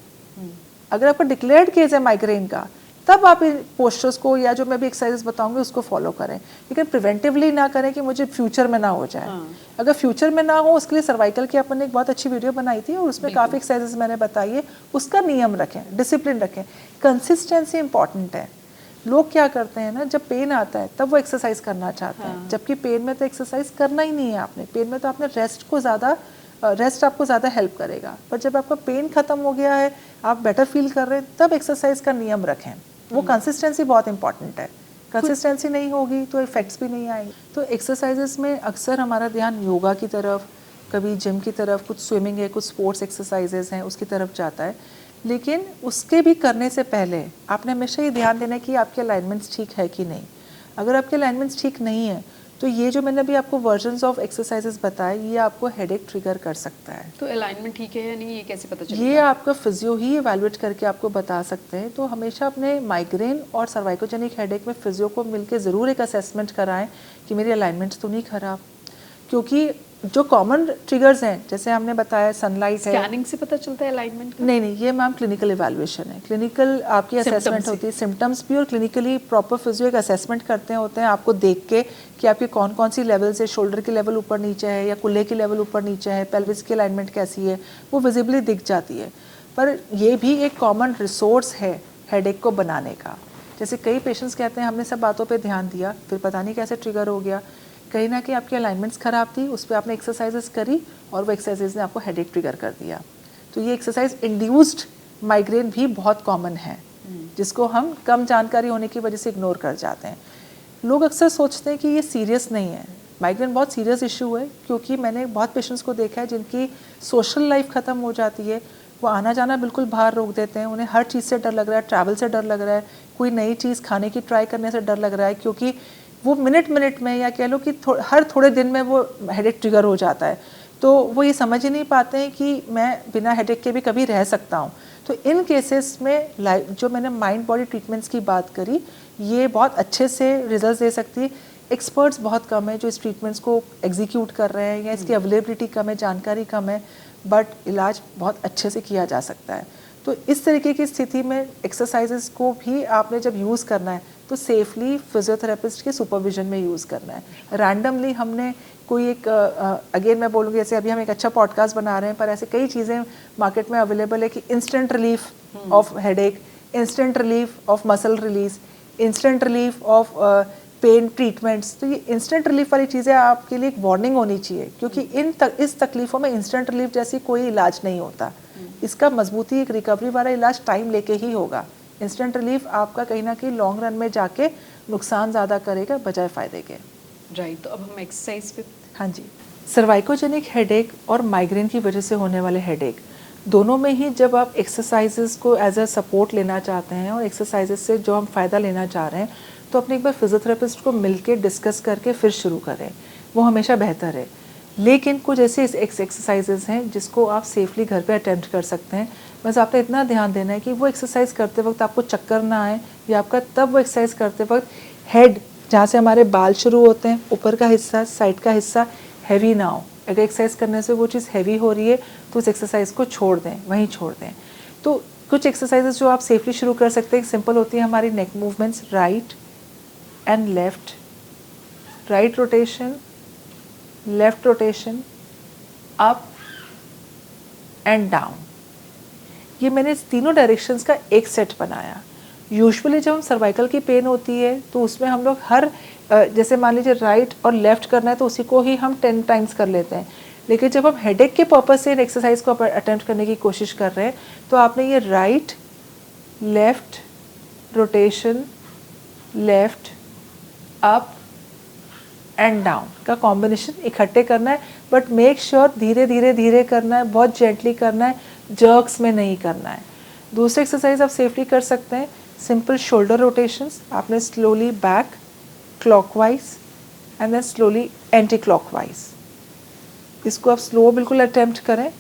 अगर आपका डिक्लेयर्ड केस है माइग्रेन का, तब आप इन पोस्चर्स को या जो मैं भी एक्सरसाइजेस बताऊंगी उसको फॉलो करें, लेकिन प्रिवेंटिवली ना करें कि मुझे फ्यूचर में ना हो जाए। अगर फ्यूचर में ना हो, उसके लिए सर्वाइकल की अपन ने एक बहुत अच्छी वीडियो बनाई थी और उसमें काफ़ी एक्सरसाइजेस मैंने बताई है। उसका नियम रखें, डिसिप्लिन रखें, कंसिस्टेंसी इंपॉर्टेंट है। लोग क्या करते हैं ना, जब पेन आता है तब वो एक्सरसाइज करना चाहते हैं, जबकि पेन में तो एक्सरसाइज करना ही नहीं है आपने। पेन में तो आपने रेस्ट आपको ज़्यादा हेल्प करेगा। पर जब आपका पेन ख़त्म हो गया है, आप बेटर फील कर रहे हैं, तब एक्सरसाइज का नियम रखें। वो कंसिस्टेंसी बहुत इंपॉर्टेंट है। कंसिस्टेंसी नहीं होगी तो इफेक्ट्स भी नहीं आएंगे। तो एक्सरसाइजेस में अक्सर हमारा ध्यान योगा की तरफ, कभी जिम की तरफ, कुछ स्विमिंग है, कुछ स्पोर्ट्स एक्सरसाइजेस हैं, उसकी तरफ जाता है। लेकिन उसके भी करने से पहले आपने हमेशा ये ध्यान देना है कि आपके अलाइनमेंट्स ठीक है कि नहीं। अगर आपके अलाइनमेंट्स ठीक नहीं है तो ये जो मैंने अभी आपको वर्जन्स ऑफ एक्सरसाइजेस बताए, ये आपको हेडेक ट्रिगर कर सकता है। तो अलाइनमेंट ठीक है या नहीं, ये कैसे पता चलेगा? ये आपका फिजियो ही इवैल्यूएट करके आपको बता सकते हैं। तो हमेशा अपने माइग्रेन और सर्वाइकोजेनिक हेडेक में फिजियो को मिलके ज़रूर एक असेसमेंट कराएं कि मेरी अलाइनमेंट्स तो नहीं खराब। क्योंकि जो कॉमन ट्रिगर्स हैं, जैसे हमने बताया सनलाइट है। स्कैनिंग से पता चलता है अलाइनमेंट का? नहीं, ये मैम क्लिनिकल इवैल्यूएशन है। क्लिनिकल आपकी असेसमेंट होती है, सिम्टम्स भी, और क्लिनिकली प्रॉपर फिजियो एक असेसमेंट करते होते हैं आपको देख के कि आपकी कौन कौन सी लेवल से, शोल्डर की लेवल ऊपर नीचे है या कुल्ले की लेवल ऊपर नीचे है, पेल्विस की अलाइनमेंट कैसी है, वो विजिबली दिख जाती है। पर ये भी एक कॉमन रिसोर्स है हेडेक को बनाने का। जैसे कई पेशेंट्स कहते हैं हमने सब बातों पर ध्यान दिया, फिर पता नहीं कैसे ट्रिगर हो गया। कहीं ना कहीं आपकी अलाइनमेंट्स ख़राब थी, उस पर आपने एक्सरसाइजेस करी और वो एक्सरसाइजेज ने आपको हेडेक ट्रिगर कर दिया। तो ये एक्सरसाइज इंड्यूस्ड माइग्रेन भी बहुत कॉमन है, जिसको हम कम जानकारी होने की वजह से इग्नोर कर जाते हैं। लोग अक्सर सोचते हैं कि ये सीरियस नहीं है। माइग्रेन बहुत सीरियस इशू है, क्योंकि मैंने बहुत पेशेंट्स को देखा है जिनकी सोशल लाइफ ख़त्म हो जाती है, वो आना जाना बिल्कुल बाहर रोक देते हैं। उन्हें हर चीज़ से डर लग रहा है, ट्रैवल से डर लग रहा है, कोई नई चीज़ खाने की ट्राई करने से डर लग रहा है, क्योंकि वो मिनट में या कह लो कि हर थोड़े दिन में वो हेडेक ट्रिगर हो जाता है। तो वो ये समझ ही नहीं पाते हैं कि मैं बिना हेडेक के भी कभी रह सकता हूँ। तो इन केसेस में जो मैंने माइंड बॉडी ट्रीटमेंट्स की बात करी, ये बहुत अच्छे से रिजल्ट दे सकती है। एक्सपर्ट्स बहुत कम है जो इस ट्रीटमेंट्स को एग्जीक्यूट कर रहे हैं, या इसकी अवेलेबिलिटी कम है, जानकारी कम है, बट इलाज बहुत अच्छे से किया जा सकता है। तो इस तरीके की स्थिति में एक्सरसाइजेस को भी आपने जब यूज़ करना है तो सेफली फिजियोथेरेपिस्ट के सुपरविजन में यूज़ करना है। रैंडमली हमने कोई एक अगेन मैं बोलूँगी, जैसे अभी हम एक अच्छा पॉडकास्ट बना रहे हैं, पर ऐसे कई चीज़ें मार्केट में अवेलेबल है कि instant relief of headache, instant relief of muscle release, instant relief of pain treatments. तो ये इंस्टेंट रिलीफ वाली चीज़ें आपके लिए एक वार्निंग होनी चाहिए, क्योंकि इस तकलीफ़ों में इंस्टेंट रिलीफ जैसी कोई इलाज नहीं होता। इसका मजबूती एक रिकवरी वाला इलाज टाइम लेके ही होगा। इंस्टेंट रिलीफ आपका कहीं ना कहीं लॉन्ग रन में जाके नुकसान ज़्यादा करेगा बजाय फ़ायदे के। राइट, तो अब हम एक्सरसाइज पे। हाँ जी, सर्वाइकोजेनिक हेडेक और माइग्रेन की वजह से होने वाले हेडेक दोनों में ही जब आप एक्सरसाइजेस को एज अ सपोर्ट लेना चाहते हैं और एक्सरसाइजेस से जो हम फ़ायदा लेना चाह रहे हैं, तो अपने एक बार फिजियोथेरेपिस्ट को मिलके डिस्कस करके फिर शुरू करें, वो हमेशा बेहतर है। लेकिन कुछ ऐसे एक्सरसाइजेस हैं जिसको आप सेफली घर पे अटेम्प्ट कर सकते हैं। बस आपने इतना ध्यान देना है कि वो एक्सरसाइज करते वक्त आपको चक्कर ना आए, या आपका तब वो एक्सरसाइज करते वक्त हेड, जहाँ से हमारे बाल शुरू होते हैं, ऊपर का हिस्सा, साइड का हिस्सा हैवी ना हो। अगर एक्सरसाइज करने से वो चीज़ हैवी हो रही है तो उस एक्सरसाइज को छोड़ दें, वहीं छोड़ दें। तो कुछ एक्सरसाइजेस जो आप सेफली शुरू कर सकते हैं, सिंपल होती है हमारी neck movements, right and left, right rotation, left rotation, up and down. ये मैंने इस तीनों डायरेक्शंस का एक सेट बनाया। यूजुअली जब हम सर्वाइकल की पेन होती है तो उसमें हम लोग जैसे मान लीजिए राइट और लेफ्ट करना है तो उसी को ही हम 10 टाइम्स कर लेते हैं। लेकिन जब हम हेडेक के पर्पस से एक्सरसाइज को अटेम्प्ट करने की कोशिश कर रहे हैं तो आपने ये right, left, rotation, left, up and down का कॉम्बिनेशन इकट्ठे करना है, बट मेक श्योर धीरे धीरे धीरे करना है, बहुत जेंटली करना है, जर्क्स में नहीं करना है। दूसरे एक्सरसाइज आप सेफली कर सकते हैं, सिंपल शोल्डर रोटेशंस। आपने slowly back clockwise and then slowly anti clockwise, इसको आप स्लो बिल्कुल अटेम्प्ट करें।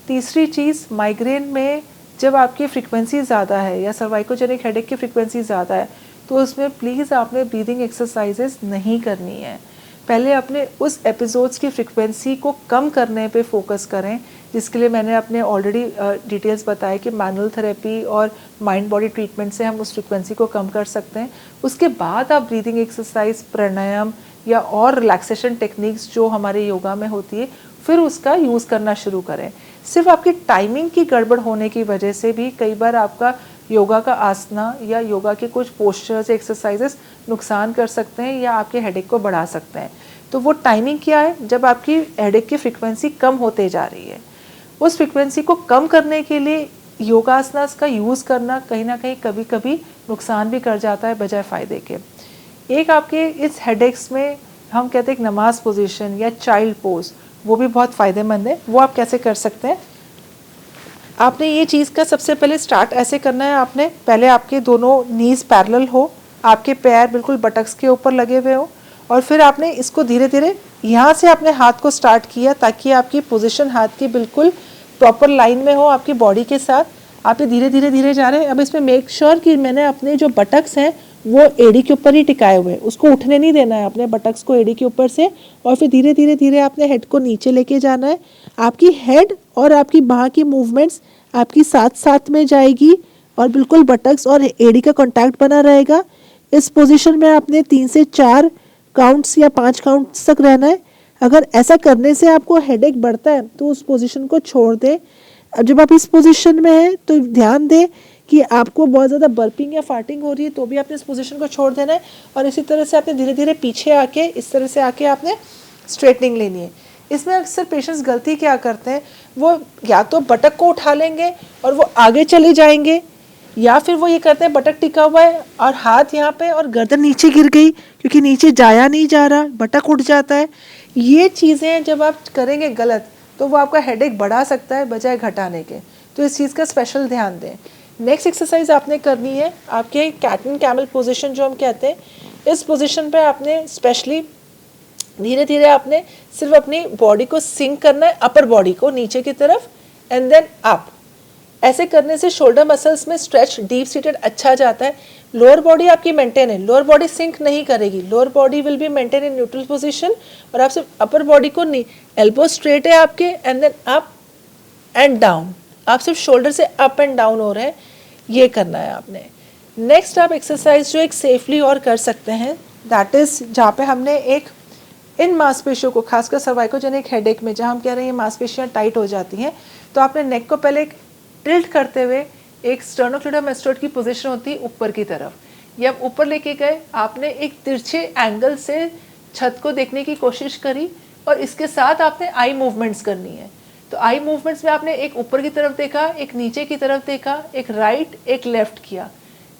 तीसरी चीज़, माइग्रेन में जब आपकी फ्रीक्वेंसी ज़्यादा है या सर्वाइकोजेनिक हेडेक की फ्रीक्वेंसी ज़्यादा है तो उसमें प्लीज़ आपने ब्रीदिंग एक्सरसाइजेस नहीं करनी है। पहले अपने उस एपिसोड्स की फ्रीक्वेंसी को कम करने पे फोकस करें, जिसके लिए मैंने अपने ऑलरेडी डिटेल्स बताए कि मैनुअल थेरेपी और माइंड बॉडी ट्रीटमेंट से हम उस फ्रीक्वेंसी को कम कर सकते हैं। उसके बाद आप ब्रीदिंग एक्सरसाइज, प्राणायाम या और रिलैक्सेशन टेक्निक्स जो हमारे योगा में होती है, फिर उसका यूज़ करना शुरू करें। सिर्फ आपकी टाइमिंग की गड़बड़ होने की वजह से भी कई बार आपका योगा का आसना या योगा के कुछ पोस्चर्स एक्सरसाइजेस नुकसान कर सकते हैं या आपके हेडेक को बढ़ा सकते हैं। तो वो टाइमिंग क्या है, जब आपकी हेडेक की फ्रीक्वेंसी कम होते जा रही है, उस फ्रीक्वेंसी को कम करने के लिए योगासनास का यूज़ करना कहीं ना कहीं कभी कभी नुकसान भी कर जाता है बजाय फ़ायदे के। एक आपके इस हेडेक्स में हम कहते हैं एक नमाज पोजीशन या चाइल्ड पोज, वो भी बहुत फ़ायदेमंद है। वो आप कैसे कर सकते हैं, आपने ये चीज़ का सबसे पहले स्टार्ट ऐसे करना है, आपने पहले आपके दोनों नीज़ पैरेलल हो, आपके पैर बिल्कुल बटक्स के ऊपर लगे हुए हो, और फिर आपने इसको धीरे धीरे यहाँ से अपने हाथ को स्टार्ट किया ताकि आपकी पोजीशन हाथ की बिल्कुल प्रॉपर लाइन में हो आपकी बॉडी के साथ। आप ये धीरे धीरे धीरे जा रहे हैं। अब इसमें मेक श्योर कि मैंने अपने जो बटक्स हैं वो एड़ी के ऊपर ही टिकाए हुए हैं, उसको उठने नहीं देना है अपने बटक्स को एड़ी के ऊपर से, और फिर धीरे धीरे धीरे आपने हेड को नीचे लेके जाना है। आपकी हेड और आपकी बाह की मूवमेंट्स आपकी साथ साथ में जाएगी और बिल्कुल बटक्स और एड़ी का कॉन्टैक्ट बना रहेगा। इस पोजीशन में आपने 3 से 4 काउंट्स या 5 काउंट्स तक रहना है। अगर ऐसा करने से आपको हेडेक बढ़ता है तो उस पोजीशन को छोड़ दें। जब आप इस पोजीशन में हैं तो ध्यान दें कि आपको बहुत ज़्यादा बर्पिंग या फार्टिंग हो रही है तो भी आपने इस पोजीशन को छोड़ देना है, और इसी तरह से आपने धीरे धीरे पीछे आके इस तरह से आके आपने स्ट्रेटनिंग लेनी है। इसमें अक्सर पेशेंट्स गलती क्या करते हैं, वो या तो बटक को उठा लेंगे और वो आगे चले जाएंगे, या फिर वो ये करते हैं बटक टिका हुआ है और हाथ यहाँ पे और गर्दन नीचे गिर गई क्योंकि नीचे जाया नहीं जा रहा, बटक उठ जाता है। ये चीज़ें जब आप करेंगे गलत तो वो आपका हेडेक बढ़ा सकता है बजाय घटाने के, तो इस चीज़ का स्पेशल ध्यान दें। नेक्स्ट एक्सरसाइज आपने करनी है आपके कैट एंड कैमल पोजीशन जो हम कहते हैं, इस पोजीशन पे आपने स्पेशली धीरे धीरे आपने सिर्फ अपनी बॉडी को सिंक करना है, अपर बॉडी को नीचे की तरफ एंड देन अप। ऐसे करने से शोल्डर मसल्स में स्ट्रेच डीप सीटेड अच्छा जाता है। लोअर बॉडी आपकी मेंटेन है, लोअर बॉडी सिंक नहीं करेगी, lower body will be maintain in neutral position, और आप सिर्फ अपर बॉडी को नहीं, एल्बो स्ट्रेट है आपके and then up and down, आप सिर्फ शोल्डर से अप एंड डाउन हो रहे हैं, ये करना है आपने। नेक्स्ट आप एक्सरसाइज जो एक सेफली और कर सकते हैं, दैट इज जहाँ पे हमने एक इन मांसपेशियों को, खासकर सर्वाइकोजेनिक हेडेक में जहाँ हम कह रहे हैं ये मांसपेशियाँ टाइट हो जाती हैं, तो आपने नेक को पहले टिल्ट करते हुए एक स्टर्नोक्लेडोमास्टोइड की पोजीशन होती है ऊपर की तरफ, ये आप ऊपर लेके गए, आपने एक तिरछे एंगल से छत को देखने की कोशिश करी और इसके साथ आपने आई मूवमेंट्स करनी है। तो आई मूवमेंट्स में आपने एक ऊपर की तरफ देखा, एक नीचे की तरफ देखा, एक राइट एक लेफ्ट किया,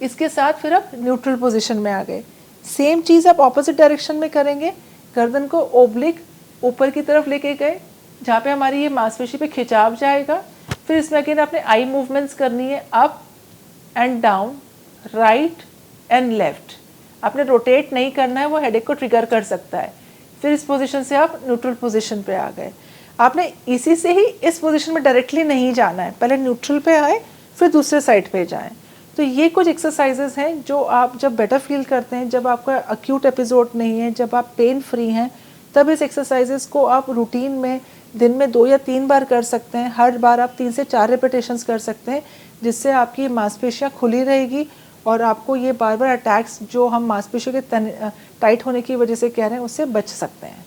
इसके साथ फिर आप न्यूट्रल पोजीशन में आ गए। सेम चीज़ आप ऑपोजिट डायरेक्शन में करेंगे, गर्दन को ओब्लिक ऊपर की तरफ लेके गए जहाँ पे हमारी ये मांसपेशी पे खिंचाव जाएगा, फिर इसमें अगेन आपने आई मूवमेंट्स करनी है, up and down, right and left, आपने रोटेट नहीं करना है, वो हेडेक को ट्रिगर कर सकता है। फिर इस पोजीशन से आप न्यूट्रल पोजीशन पे आ गए। आपने इसी से ही इस पोजीशन में डायरेक्टली नहीं जाना है, पहले न्यूट्रल पे आए फिर दूसरे साइड पे जाएं। तो ये कुछ एक्सरसाइजेस हैं जो आप जब बेटर फील करते हैं, जब आपका अक्यूट एपिसोड नहीं है, जब आप पेन फ्री हैं, तब इस एक्सरसाइजेस को आप रूटीन में दिन में 2 या 3 बार कर सकते हैं। हर बार आप 3 से 4 रेपिटेशंस कर सकते हैं, जिससे आपकी मांसपेशियाँ खुली रहेगी और आपको ये बार बार अटैक्स जो हम मांसपेशियों के टाइट होने की वजह से कह रहे हैं उससे बच सकते हैं।